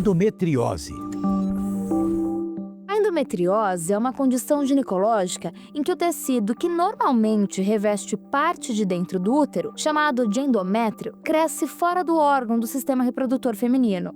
endometriose. A endometriose é uma condição ginecológica em que o tecido que normalmente reveste parte de dentro do útero, chamado de endométrio, cresce fora do órgão do sistema reprodutor feminino.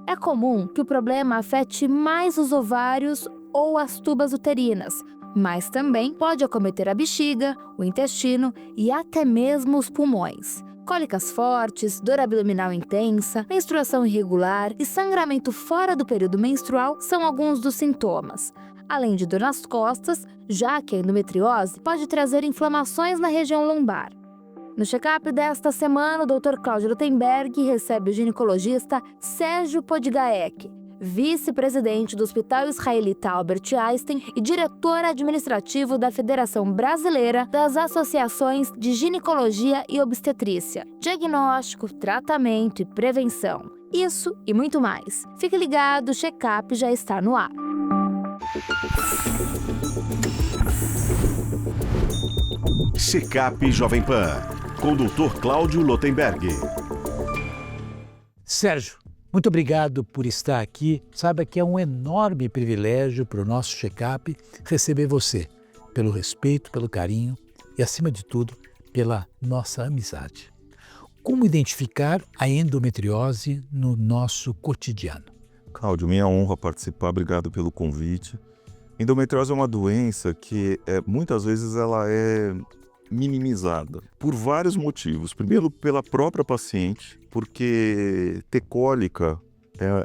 É comum que o problema afete mais os ovários ou as tubas uterinas, mas também pode acometer a bexiga, o intestino e até mesmo os pulmões. Cólicas fortes, dor abdominal intensa, menstruação irregular e sangramento fora do período menstrual são alguns dos sintomas. Além de dor nas costas, já que a endometriose pode trazer inflamações na região lombar. No check-up desta semana, o Dr. Cláudio Lutemberg recebe o ginecologista Sérgio Podgaek, vice-presidente do Hospital Israelita Albert Einstein e diretor administrativo da Federação Brasileira das Associações de Ginecologia e Obstetrícia. Diagnóstico, tratamento e prevenção. Isso e muito mais. Fique ligado, o check-up já está no ar. Check-up Jovem Pan, com o Dr. Cláudio Lutemberg. Sérgio, muito obrigado por estar aqui. Saiba que é um enorme privilégio para o nosso check-up receber você, pelo respeito, pelo carinho e, acima de tudo, pela nossa amizade. Como identificar a endometriose no nosso cotidiano? Cláudio, minha honra participar, obrigado pelo convite. Endometriose é uma doença que muitas vezes ela é minimizada por vários motivos. Primeiro, pela própria paciente, porque ter cólica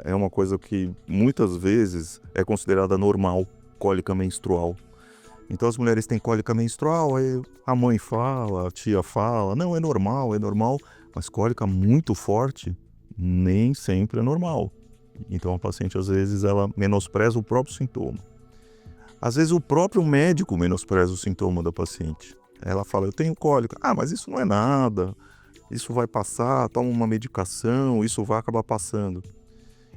é uma coisa que muitas vezes é considerada normal, cólica menstrual. Então as mulheres têm cólica menstrual, aí a mãe fala, a tia fala, não, é normal, mas cólica muito forte nem sempre é normal. Então a paciente às vezes ela menospreza o próprio sintoma. Às vezes o próprio médico menospreza o sintoma da paciente. Ela fala, eu tenho cólica. Ah, mas isso não é nada, isso vai passar, toma uma medicação, isso vai acabar passando.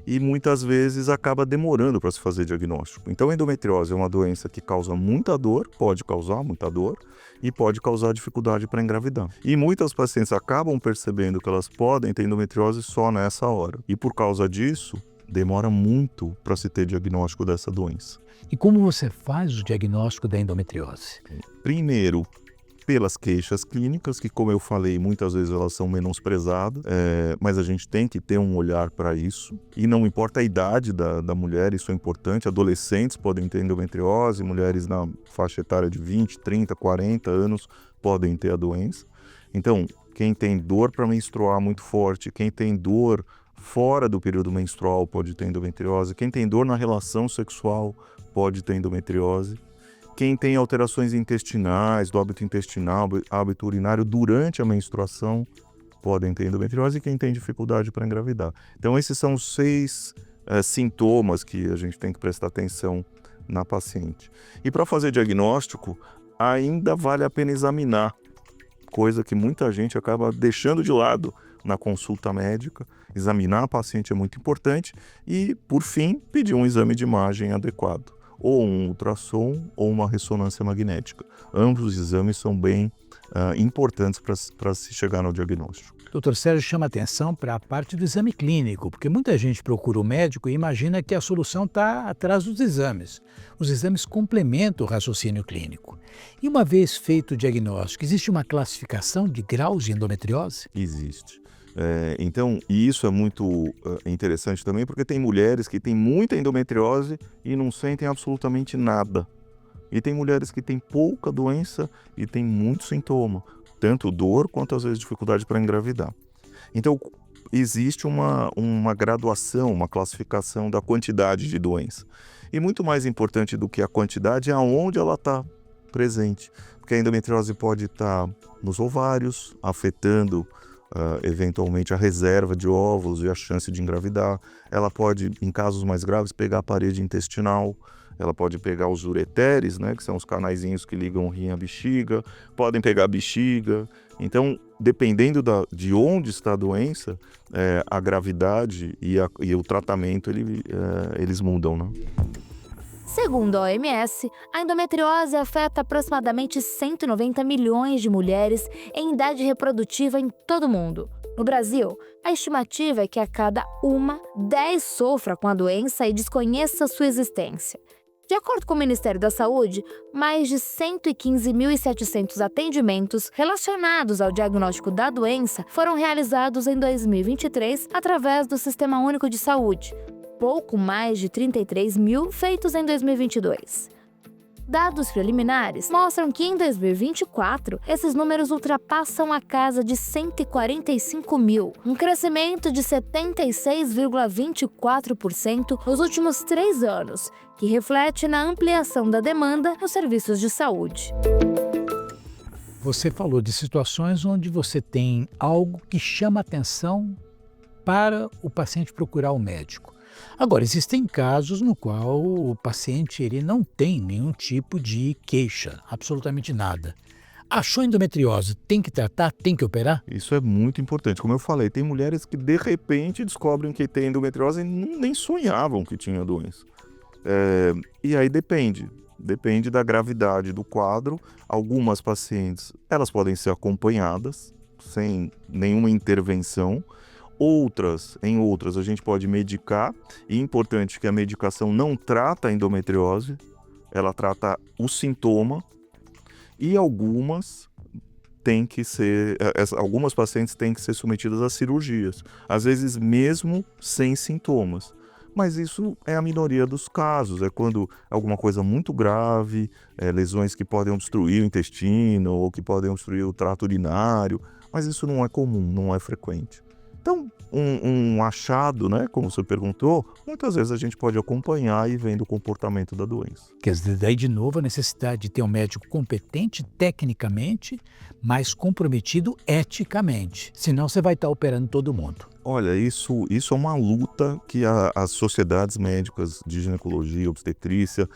E muitas vezes acaba demorando para se fazer diagnóstico. Então a endometriose é uma doença que causa muita dor, pode causar muita dor, e pode causar dificuldade para engravidar. E muitas pacientes acabam percebendo que elas podem ter endometriose só nessa hora. E por causa disso, demora muito para se ter diagnóstico dessa doença. E como você faz o diagnóstico da endometriose? Primeiro, pelas queixas clínicas, que como eu falei, muitas vezes elas são menosprezadas, mas a gente tem que ter um olhar para isso. E não importa a idade da mulher, isso é importante. Adolescentes podem ter endometriose, mulheres na faixa etária de 20, 30, 40 anos podem ter a doença. Então, quem tem dor para menstruar muito forte, quem tem dor fora do período menstrual pode ter endometriose, quem tem dor na relação sexual pode ter endometriose. Quem tem alterações intestinais, do hábito intestinal, hábito urinário durante a menstruação, podem ter endometriose, e quem tem dificuldade para engravidar. Então esses são os 6 sintomas que a gente tem que prestar atenção na paciente. E para fazer diagnóstico, ainda vale a pena examinar, coisa que muita gente acaba deixando de lado na consulta médica. Examinar a paciente é muito importante e, por fim, pedir um exame de imagem adequado, ou um ultrassom ou uma ressonância magnética. Ambos os exames são bem importantes para se chegar no diagnóstico. Dr. Sérgio chama atenção para a parte do exame clínico, porque muita gente procura o médico e imagina que a solução está atrás dos exames. Os exames complementam o raciocínio clínico. E uma vez feito o diagnóstico, existe uma classificação de graus de endometriose? Existe. Então, e isso é muito interessante também, porque tem mulheres que têm muita endometriose e não sentem absolutamente nada. E tem mulheres que têm pouca doença e têm muito sintoma, tanto dor quanto às vezes dificuldade para engravidar. Então, existe uma graduação, uma classificação da quantidade de doença. E muito mais importante do que a quantidade é aonde ela está presente. Porque a endometriose pode estar nos ovários, afetando eventualmente a reserva de óvulos e a chance de engravidar. Ela pode, em casos mais graves, pegar a parede intestinal, ela pode pegar os ureteres, né, que são os canaizinhos que ligam o rim à bexiga, podem pegar a bexiga. Então, dependendo de onde está a doença, a gravidade e o tratamento eles mudam, né? Segundo a OMS, a endometriose afeta aproximadamente 190 milhões de mulheres em idade reprodutiva em todo o mundo. No Brasil, a estimativa é que a cada 10 sofra com a doença e desconheça sua existência. De acordo com o Ministério da Saúde, mais de 115.700 atendimentos relacionados ao diagnóstico da doença foram realizados em 2023 através do Sistema Único de Saúde, pouco mais de 33 mil feitos em 2022. Dados preliminares mostram que em 2024, esses números ultrapassam a casa de 145 mil, um crescimento de 76,24% nos últimos 3 anos, que reflete na ampliação da demanda nos serviços de saúde. Você falou de situações onde você tem algo que chama atenção para o paciente procurar o médico. Agora, existem casos no qual o paciente ele não tem nenhum tipo de queixa, absolutamente nada. Achou endometriose, tem que tratar, tem que operar? Isso é muito importante. Como eu falei, tem mulheres que de repente descobrem que tem endometriose e nem sonhavam que tinha a doença. E aí depende da gravidade do quadro. Algumas pacientes, elas podem ser acompanhadas sem nenhuma intervenção. Em outras a gente pode medicar, e é importante que a medicação não trata a endometriose, ela trata o sintoma, e algumas pacientes têm que ser submetidas a cirurgias, às vezes mesmo sem sintomas. Mas isso é a minoria dos casos, é quando alguma coisa muito grave, lesões que podem obstruir o intestino ou que podem obstruir o trato urinário, mas isso não é comum, não é frequente. Então, um achado, né, como você perguntou, muitas vezes a gente pode acompanhar e vendo o comportamento da doença. Quer dizer, daí de novo a necessidade de ter um médico competente tecnicamente, mas comprometido eticamente. Senão você vai estar operando todo mundo. Olha, isso é uma luta que as sociedades médicas de ginecologia, obstetrícia,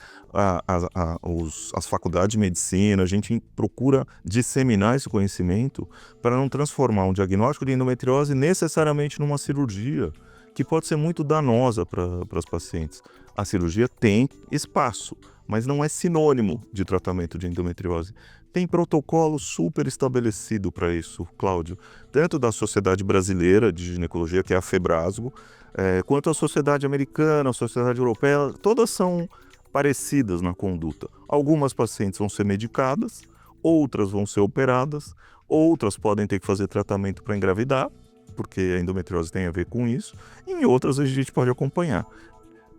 as faculdades de medicina, a gente procura disseminar esse conhecimento para não transformar um diagnóstico de endometriose necessariamente numa cirurgia, que pode ser muito danosa para as pacientes. A cirurgia tem espaço, mas não é sinônimo de tratamento de endometriose. Tem protocolo super estabelecido para isso, Cláudio, tanto da Sociedade Brasileira de Ginecologia, que é a FEBRASGO, quanto a Sociedade Americana, a Sociedade Europeia, todas são parecidas na conduta. Algumas pacientes vão ser medicadas, outras vão ser operadas, outras podem ter que fazer tratamento para engravidar, porque a endometriose tem a ver com isso, e em outras a gente pode acompanhar.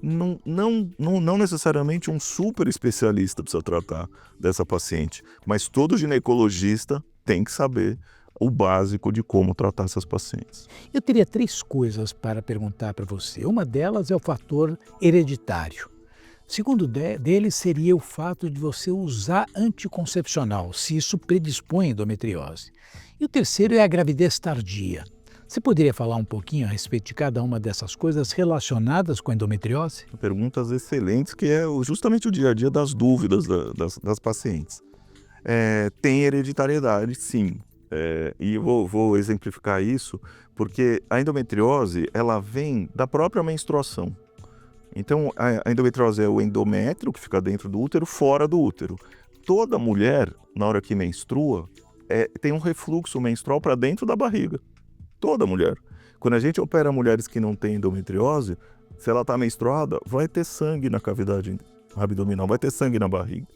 Não necessariamente um super especialista precisa tratar dessa paciente, mas todo ginecologista tem que saber o básico de como tratar essas pacientes. Eu teria 3 coisas para perguntar para você. Uma delas é o fator hereditário. Segundo dele seria o fato de você usar anticoncepcional, se isso predispõe à endometriose. E o terceiro é a gravidez tardia. Você poderia falar um pouquinho a respeito de cada uma dessas coisas relacionadas com a endometriose? Perguntas excelentes, que é justamente o dia a dia das dúvidas das pacientes. Tem hereditariedade, sim. E eu vou exemplificar isso, porque a endometriose ela vem da própria menstruação. Então, a endometriose é o endométrio que fica dentro do útero, fora do útero. Toda mulher, na hora que menstrua, tem um refluxo menstrual para dentro da barriga. Toda mulher. Quando a gente opera mulheres que não têm endometriose, se ela está menstruada, vai ter sangue na cavidade abdominal, vai ter sangue na barriga.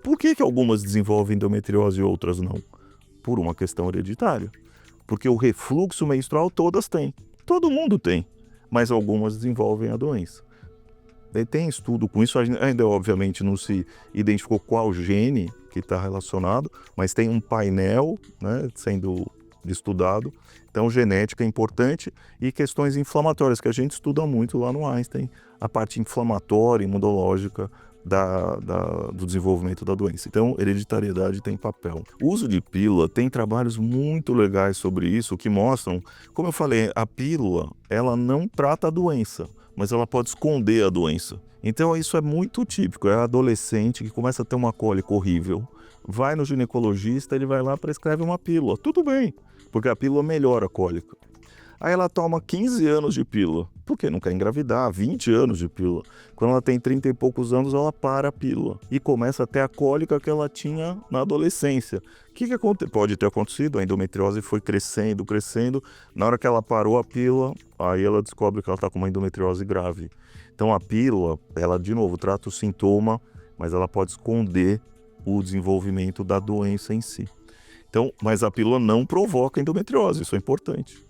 Por que algumas desenvolvem endometriose e outras não? Por uma questão hereditária. Porque o refluxo menstrual todas têm. Todo mundo tem. Mas algumas desenvolvem a doença. Tem estudo com isso, ainda obviamente não se identificou qual gene que está relacionado, mas tem um painel, né, sendo estudado. Então, genética é importante e questões inflamatórias, que a gente estuda muito lá no Einstein, a parte inflamatória, imunológica do desenvolvimento da doença. Então, hereditariedade tem papel. O uso de pílula, tem trabalhos muito legais sobre isso, que mostram, como eu falei, a pílula, ela não trata a doença, mas ela pode esconder a doença. Então, isso é muito típico, é a adolescente que começa a ter uma cólica horrível, vai no ginecologista, ele vai lá e prescreve uma pílula. Tudo bem, porque a pílula melhora a cólica. Aí ela toma 15 anos de pílula. porque não quer engravidar, 20 anos de pílula. Quando ela tem 30 e poucos anos, ela para a pílula e começa a ter a cólica que ela tinha na adolescência. O que pode ter acontecido? A endometriose foi crescendo, crescendo. Na hora que ela parou a pílula, aí ela descobre que ela está com uma endometriose grave. Então a pílula, ela de novo trata o sintoma, mas ela pode esconder o desenvolvimento da doença em si. Então, mas a pílula não provoca endometriose, isso é importante.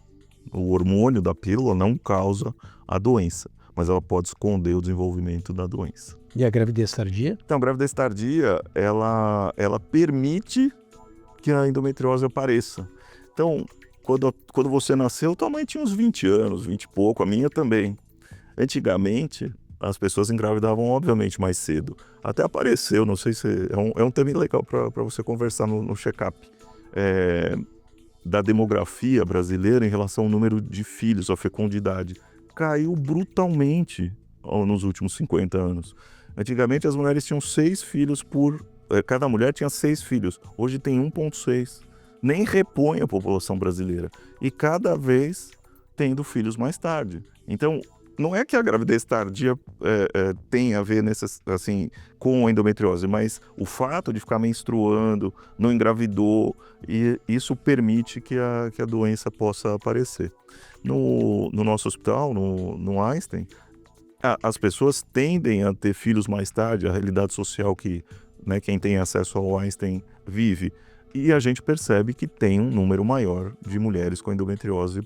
O hormônio da pílula não causa a doença, mas ela pode esconder o desenvolvimento da doença. E a gravidez tardia? Então, a gravidez tardia, ela permite que a endometriose apareça. Então, quando você nasceu, tua mãe tinha uns 20 anos, 20 e pouco, a minha também. Antigamente, as pessoas engravidavam, obviamente, mais cedo. Até apareceu, não sei se... É um tema legal para você conversar no check-up. Da demografia brasileira em relação ao número de filhos, a fecundidade. Caiu brutalmente nos últimos 50 anos. Antigamente, as mulheres tinham 6 filhos cada mulher tinha 6 filhos. Hoje tem 1,6. Nem repõe a população brasileira. E cada vez tendo filhos mais tarde. Então, não é que a gravidez tardia tem a ver com a endometriose, mas o fato de ficar menstruando, não engravidou, e isso permite que a doença possa aparecer. No nosso hospital, no Einstein, as pessoas tendem a ter filhos mais tarde, a realidade social que quem tem acesso ao Einstein vive, e a gente percebe que tem um número maior de mulheres com endometriose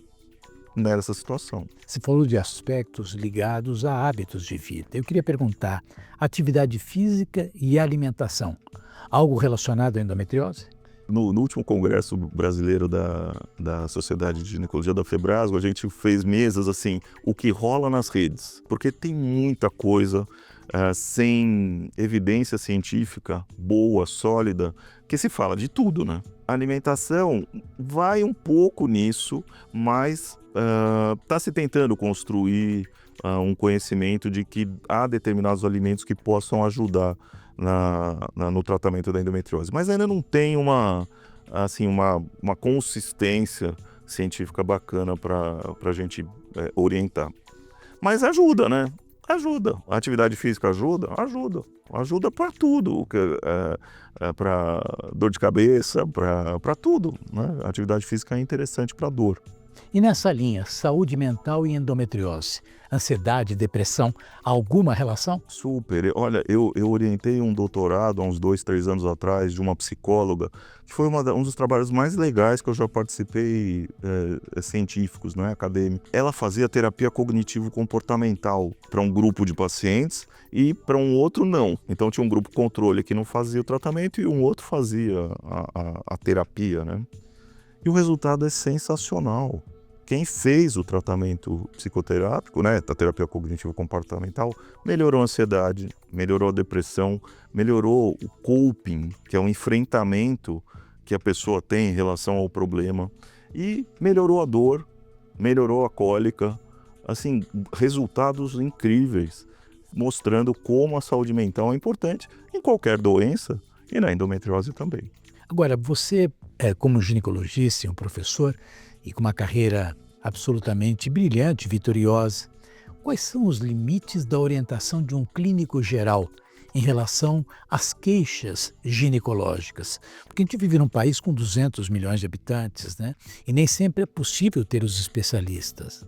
nessa situação. Você falou de aspectos ligados a hábitos de vida. Eu queria perguntar, atividade física e alimentação, algo relacionado à endometriose? No último congresso brasileiro da Sociedade de Ginecologia da Febrasgo, a gente fez mesas assim, o que rola nas redes, porque tem muita coisa sem evidência científica boa, sólida, que se fala de tudo, né? A alimentação vai um pouco nisso, mas está se tentando construir um conhecimento de que há determinados alimentos que possam ajudar no tratamento da endometriose. Mas ainda não tem uma consistência científica bacana para a gente orientar. Mas ajuda, né? Ajuda. A atividade física ajuda? Ajuda. Ajuda para tudo. Para dor de cabeça, para tudo, né? A atividade física é interessante para dor. E nessa linha, saúde mental e endometriose, ansiedade, depressão, alguma relação? Super. Olha, eu orientei um doutorado há uns 2, 3 anos atrás de uma psicóloga, que foi um dos trabalhos mais legais que eu já participei, científicos, né, acadêmicos. Ela fazia terapia cognitivo-comportamental para um grupo de pacientes e para um outro não. Então tinha um grupo controle que não fazia o tratamento e um outro fazia a terapia, né? E o resultado é sensacional. Quem fez o tratamento psicoterápico, né, da terapia cognitivo-comportamental, melhorou a ansiedade, melhorou a depressão, melhorou o coping, que é o enfrentamento que a pessoa tem em relação ao problema, e melhorou a dor, melhorou a cólica, assim, resultados incríveis, mostrando como a saúde mental é importante em qualquer doença e na endometriose também. Agora, você, como ginecologista e um professor, e com uma carreira absolutamente brilhante, vitoriosa, quais são os limites da orientação de um clínico geral em relação às queixas ginecológicas? Porque a gente vive num país com 200 milhões de habitantes, né? E nem sempre é possível ter os especialistas.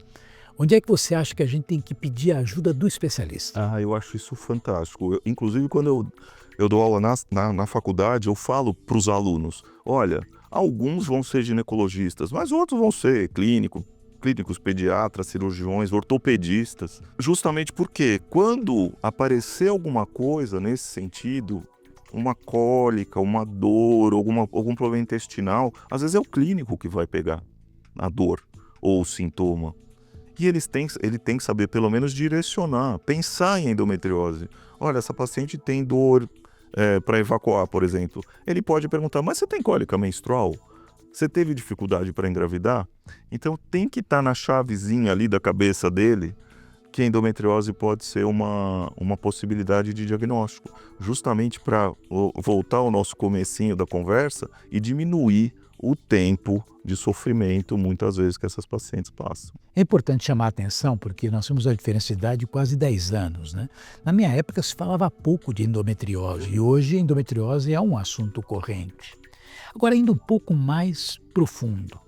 Onde é que você acha que a gente tem que pedir a ajuda do especialista? Eu acho isso fantástico. Inclusive, quando eu dou aula na faculdade, eu falo para os alunos, olha, alguns vão ser ginecologistas, mas outros vão ser clínicos, pediatras, cirurgiões, ortopedistas. Justamente porque quando aparecer alguma coisa nesse sentido, uma cólica, uma dor, algum problema intestinal, às vezes é o clínico que vai pegar a dor ou o sintoma. E ele tem que saber, pelo menos, direcionar, pensar em endometriose. Olha, essa paciente tem dor para evacuar, por exemplo. Ele pode perguntar, mas você tem cólica menstrual? Você teve dificuldade para engravidar? Então tem que estar na chavezinha ali da cabeça dele que a endometriose pode ser uma possibilidade de diagnóstico. Justamente para voltar ao nosso comecinho da conversa e diminuir o tempo de sofrimento, muitas vezes, que essas pacientes passam. É importante chamar a atenção porque nós temos uma diferença de idade de quase 10 anos, né? Na minha época se falava pouco de endometriose e hoje a endometriose é um assunto corrente. Agora, indo um pouco mais profundo,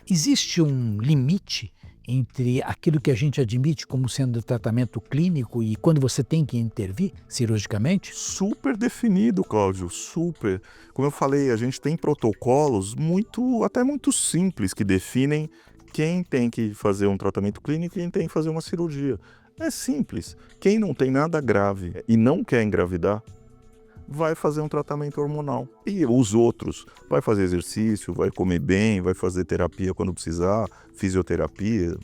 existe um limite entre aquilo que a gente admite como sendo tratamento clínico e quando você tem que intervir cirurgicamente? Super definido, Cláudio, super. Como eu falei, a gente tem protocolos até muito simples que definem quem tem que fazer um tratamento clínico e quem tem que fazer uma cirurgia. É simples. Quem não tem nada grave e não quer engravidar, vai fazer um tratamento hormonal. E os outros, vai fazer exercício, vai comer bem, vai fazer terapia quando precisar, fisioterapia,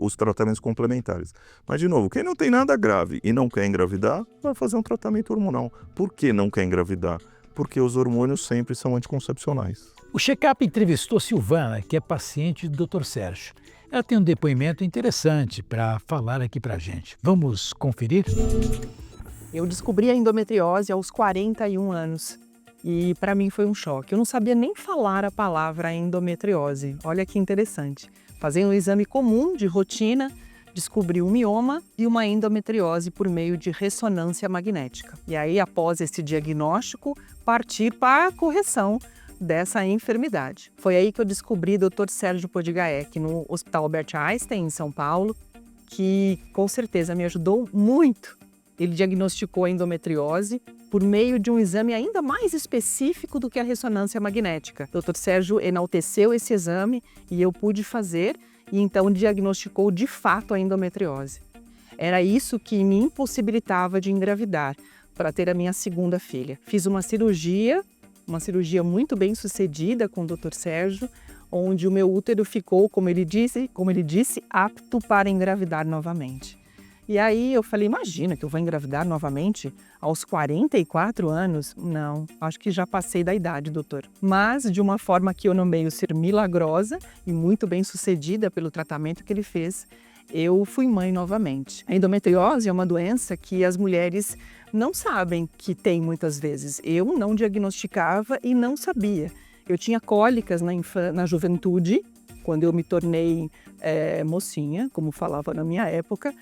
os tratamentos complementares. Mas, de novo, quem não tem nada grave e não quer engravidar, vai fazer um tratamento hormonal. Por que não quer engravidar? Porque os hormônios sempre são anticoncepcionais. O Checkup entrevistou Silvana, que é paciente do Dr. Sérgio. Ela tem um depoimento interessante para falar aqui para a gente. Vamos conferir? Eu descobri a endometriose aos 41 anos e para mim foi um choque. Eu não sabia nem falar a palavra endometriose. Olha que interessante. Fazendo um exame comum de rotina, descobri um mioma e uma endometriose por meio de ressonância magnética. E aí, após esse diagnóstico, partir para a correção dessa enfermidade. Foi aí que eu descobri o Dr. Sérgio Podigaec no Hospital Albert Einstein, em São Paulo, que com certeza me ajudou muito. Ele diagnosticou a endometriose por meio de um exame ainda mais específico do que a ressonância magnética. O Dr. Sérgio enalteceu esse exame e eu pude fazer e então diagnosticou de fato a endometriose. Era isso que me impossibilitava de engravidar para ter a minha segunda filha. Fiz uma cirurgia muito bem sucedida com o Dr. Sérgio, onde o meu útero ficou, como ele disse, apto para engravidar novamente. E aí eu falei, imagina que eu vou engravidar novamente aos 44 anos? Não, acho que já passei da idade, doutor. Mas de uma forma que eu nomeio ser milagrosa e muito bem sucedida pelo tratamento que ele fez, eu fui mãe novamente. A endometriose é uma doença que as mulheres não sabem que tem muitas vezes. Eu não diagnosticava e não sabia. Eu tinha cólicas na juventude, quando eu me tornei mocinha, como falava na minha época,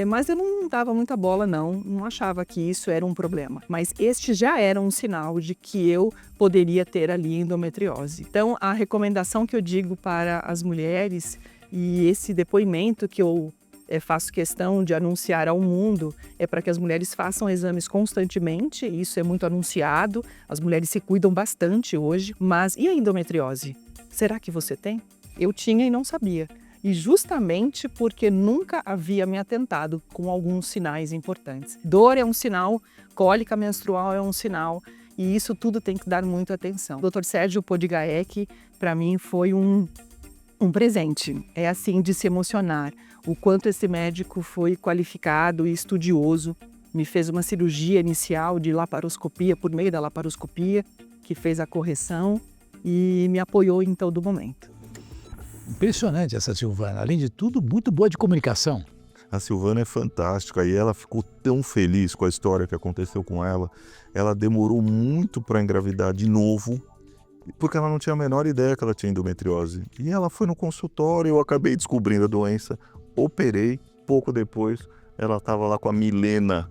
mas eu não dava muita bola não achava que isso era um problema. Mas este já era um sinal de que eu poderia ter ali endometriose. Então a recomendação que eu digo para as mulheres e esse depoimento que eu faço questão de anunciar ao mundo é para que as mulheres façam exames constantemente, isso é muito anunciado, as mulheres se cuidam bastante hoje, mas e a endometriose? Será que você tem? Eu tinha e não sabia. E justamente porque nunca havia me atentado com alguns sinais importantes. Dor é um sinal, cólica menstrual é um sinal, e isso tudo tem que dar muita atenção. O Dr. Sérgio Podigaec, para mim, foi um presente. É assim de se emocionar. O quanto esse médico foi qualificado e estudioso. Me fez uma cirurgia inicial de laparoscopia, por meio da laparoscopia, que fez a correção e me apoiou em todo momento. Impressionante essa Silvana. Além de tudo, muito boa de comunicação. A Silvana é fantástica e ela ficou tão feliz com a história que aconteceu com ela. Ela demorou muito para engravidar de novo, porque ela não tinha a menor ideia que ela tinha endometriose. E ela foi no consultório, eu acabei descobrindo a doença, operei. Pouco depois, ela estava lá com a Milena,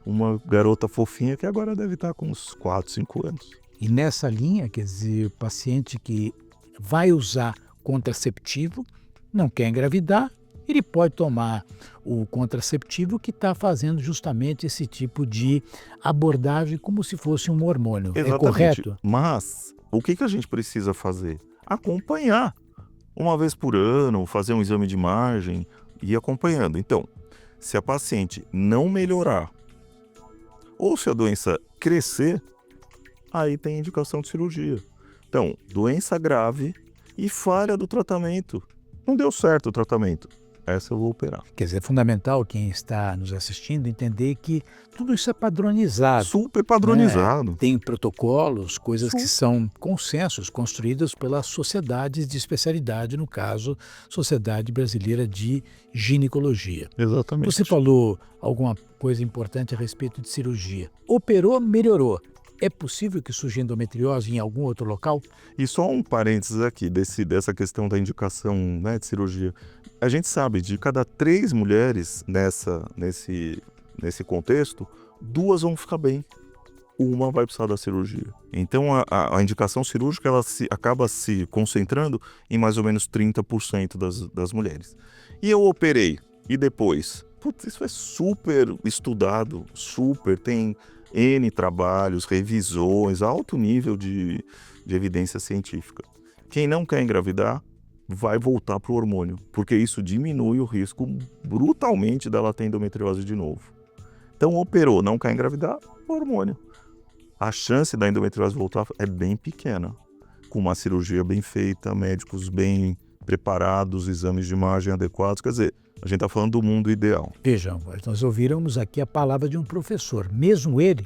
uma garota fofinha que agora deve estar com uns 4, 5 anos. E nessa linha, quer dizer, o paciente que vai usar contraceptivo, não quer engravidar, ele pode tomar o contraceptivo que está fazendo justamente esse tipo de abordagem como se fosse um hormônio. Exatamente. É correto? Mas o que a gente precisa fazer? Acompanhar. Uma vez por ano, fazer um exame de imagem e ir acompanhando. Então, se a paciente não melhorar ou se a doença crescer, aí tem indicação de cirurgia. Então, doença grave e falha do tratamento. Não deu certo o tratamento. Essa eu vou operar. Quer dizer, é fundamental quem está nos assistindo entender que tudo isso é padronizado. Super padronizado. Tem protocolos, coisas que são consensos construídos pelas sociedades de especialidade, no caso, Sociedade Brasileira de Ginecologia. Exatamente. Você falou alguma coisa importante a respeito de cirurgia. Operou, melhorou. é possível que surja endometriose em algum outro local? E só um parênteses aqui, dessa questão da indicação, né, de cirurgia. A gente sabe, de cada 3 mulheres nesse contexto, 2 vão ficar bem. Uma vai precisar da cirurgia. Então, a indicação cirúrgica ela acaba se concentrando em mais ou menos 30% das mulheres. E eu operei. E depois? Putz, isso é super estudado, tem N trabalhos, revisões, alto nível de evidência científica. Quem não quer engravidar vai voltar para o hormônio, porque isso diminui o risco brutalmente dela ter endometriose de novo. Então, operou, não quer engravidar, hormônio. A chance da endometriose voltar é bem pequena, com uma cirurgia bem feita, médicos bem preparados, exames de imagem adequados. Quer dizer, a gente está falando do mundo ideal. Vejam, nós ouvimos aqui a palavra de um professor, mesmo ele,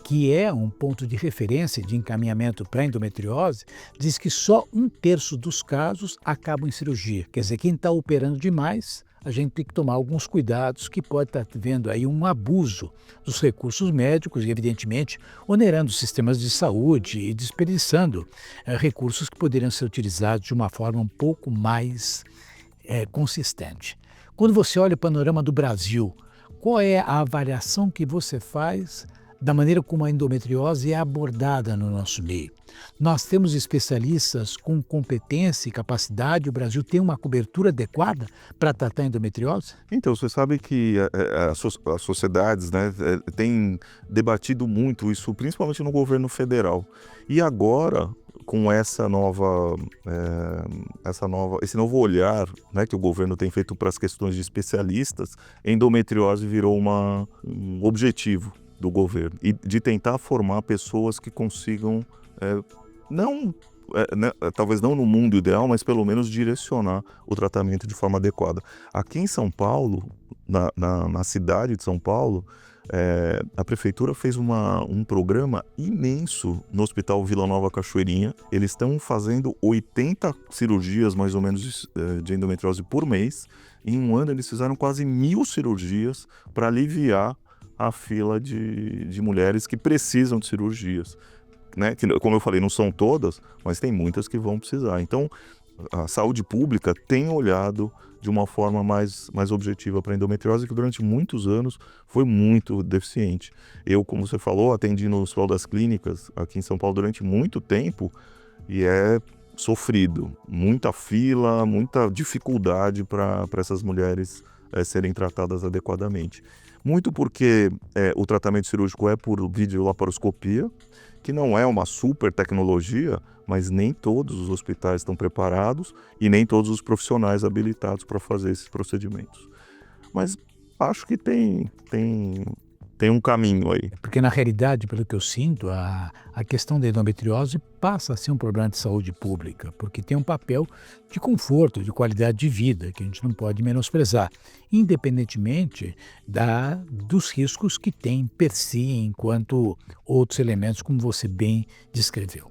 que é um ponto de referência de encaminhamento para endometriose, diz que só 1/3 dos casos acabam em cirurgia. Quer dizer, quem está operando demais, a gente tem que tomar alguns cuidados, que pode estar vendo aí um abuso dos recursos médicos e, evidentemente, onerando os sistemas de saúde e desperdiçando recursos que poderiam ser utilizados de uma forma um pouco mais consistente. Quando você olha o panorama do Brasil, qual é a avaliação que você faz da maneira como a endometriose é abordada no nosso meio? Nós temos especialistas com competência e capacidade, o Brasil tem uma cobertura adequada para tratar a endometriose? Então, você sabe que as sociedades, né, têm debatido muito isso, principalmente no governo federal. E agora, com esse novo olhar, né, que o governo tem feito para as questões de especialistas, endometriose virou um objetivo do governo, e de tentar formar pessoas que consigam, talvez não no mundo ideal, mas pelo menos direcionar o tratamento de forma adequada. Aqui em São Paulo, na cidade de São Paulo, a prefeitura fez um programa imenso no Hospital Vila Nova Cachoeirinha. Eles estão fazendo 80 cirurgias, mais ou menos, de endometriose por mês. Em um ano, eles fizeram quase 1.000 cirurgias para aliviar a fila de mulheres que precisam de cirurgias, né? Que, como eu falei, não são todas, mas tem muitas que vão precisar. Então, a saúde pública tem olhado de uma forma mais objetiva para a endometriose, que durante muitos anos foi muito deficiente. Eu, como você falou, atendi no Hospital das Clínicas aqui em São Paulo durante muito tempo, e é sofrido. Muita fila, muita dificuldade para essas mulheres serem tratadas adequadamente. Muito porque o tratamento cirúrgico é por videolaparoscopia, que não é uma super tecnologia, mas nem todos os hospitais estão preparados e nem todos os profissionais habilitados para fazer esses procedimentos. Mas acho que tem um caminho aí. Porque, na realidade, pelo que eu sinto, a questão da endometriose passa a ser um problema de saúde pública, porque tem um papel de conforto, de qualidade de vida, que a gente não pode menosprezar, independentemente dos riscos que tem per si, enquanto outros elementos, como você bem descreveu.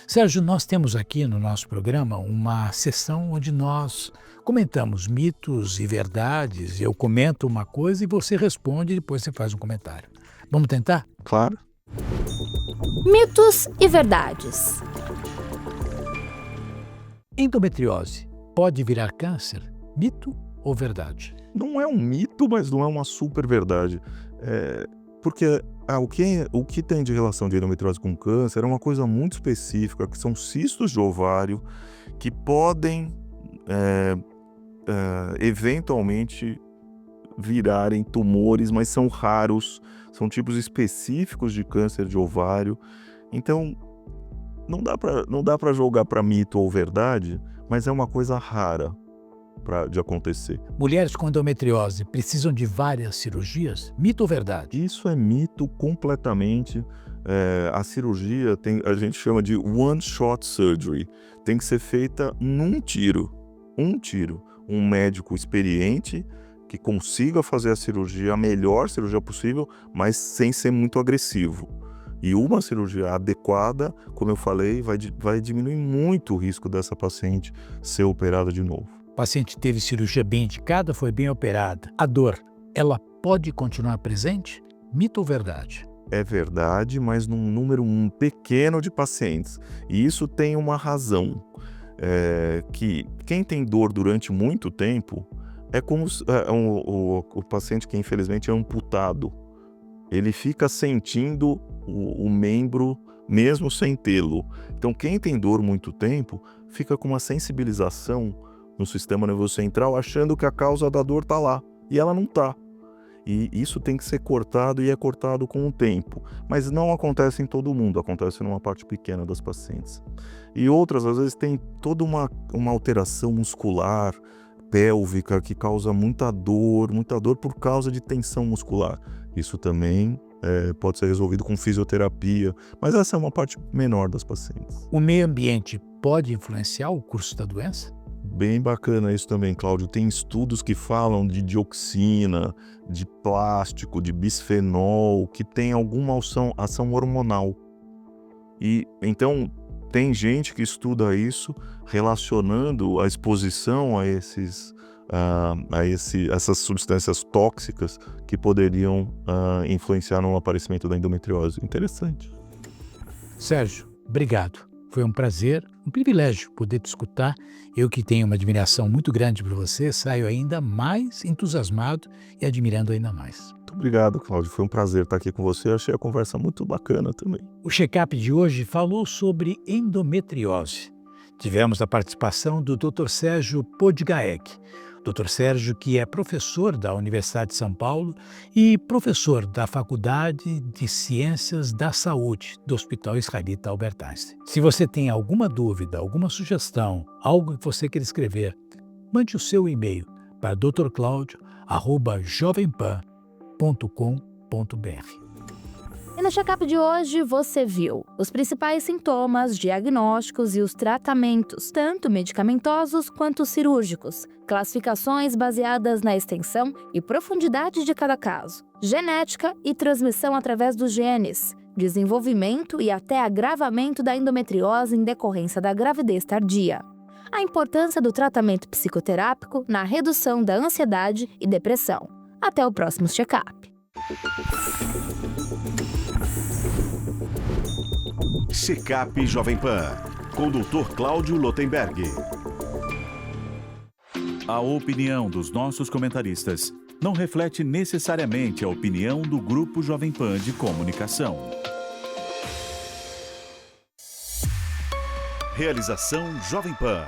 Sérgio, nós temos aqui no nosso programa uma sessão onde nós comentamos mitos e verdades. Eu comento uma coisa e você responde e depois você faz um comentário. Vamos tentar? Claro. Mitos e verdades. Endometriose pode virar câncer? Mito ou verdade? Não é um mito, mas não é uma super verdade. Porque o que tem de relação de endometriose com câncer é uma coisa muito específica, que são cistos de ovário que podem eventualmente virarem tumores, mas são raros, são tipos específicos de câncer de ovário. Então, não dá para jogar para mito ou verdade, mas é uma coisa rara de acontecer. Mulheres com endometriose precisam de várias cirurgias? Mito ou verdade? Isso é mito completamente. A cirurgia a gente chama de one-shot surgery. Tem que ser feita num tiro. Um médico experiente que consiga fazer a melhor cirurgia possível, mas sem ser muito agressivo. E uma cirurgia adequada, como eu falei, vai diminuir muito o risco dessa paciente ser operada de novo. O paciente teve cirurgia bem indicada, foi bem operada. A dor, ela pode continuar presente? Mito ou verdade? é verdade, mas num número pequeno de pacientes. E isso tem uma razão, que quem tem dor durante muito tempo é como o paciente que infelizmente é amputado. Ele fica sentindo o membro mesmo sem tê-lo. Então quem tem dor muito tempo fica com uma sensibilização no sistema nervoso central achando que a causa da dor está lá, e ela não está. E isso tem que ser cortado e é cortado com o tempo. Mas não acontece em todo mundo, acontece numa parte pequena das pacientes. E outras, às vezes, tem toda uma alteração muscular, pélvica, que causa muita dor por causa de tensão muscular. Isso também pode ser resolvido com fisioterapia, mas essa é uma parte menor das pacientes. O meio ambiente pode influenciar o curso da doença? Bem bacana isso também, Cláudio. Tem estudos que falam de dioxina, de plástico, de bisfenol, que tem alguma ação hormonal. E então tem gente que estuda isso relacionando a exposição a essas substâncias tóxicas que poderiam influenciar no aparecimento da endometriose. Interessante. Sérgio, obrigado. Foi um prazer, um privilégio poder te escutar. Eu que tenho uma admiração muito grande por você, saio ainda mais entusiasmado e admirando ainda mais. Muito obrigado, Cláudio. Foi um prazer estar aqui com você. Eu achei a conversa muito bacana também. O check-up de hoje falou sobre endometriose. Tivemos a participação do Dr. Sérgio Podgaek. Dr. Sérgio, que é professor da Universidade de São Paulo e professor da Faculdade de Ciências da Saúde do Hospital Israelita Albert Einstein. Se você tem alguma dúvida, alguma sugestão, algo que você quer escrever, mande o seu e-mail para drclaudio@jovempan.com.br. E no check-up de hoje você viu os principais sintomas, diagnósticos e os tratamentos, tanto medicamentosos quanto cirúrgicos, classificações baseadas na extensão e profundidade de cada caso, genética e transmissão através dos genes, desenvolvimento e até agravamento da endometriose em decorrência da gravidez tardia, a importância do tratamento psicoterápico na redução da ansiedade e depressão. Até o próximo check-up. Check-up Jovem Pan, com o Dr. Cláudio Lotenberg. A opinião dos nossos comentaristas não reflete necessariamente a opinião do Grupo Jovem Pan de Comunicação. Realização Jovem Pan.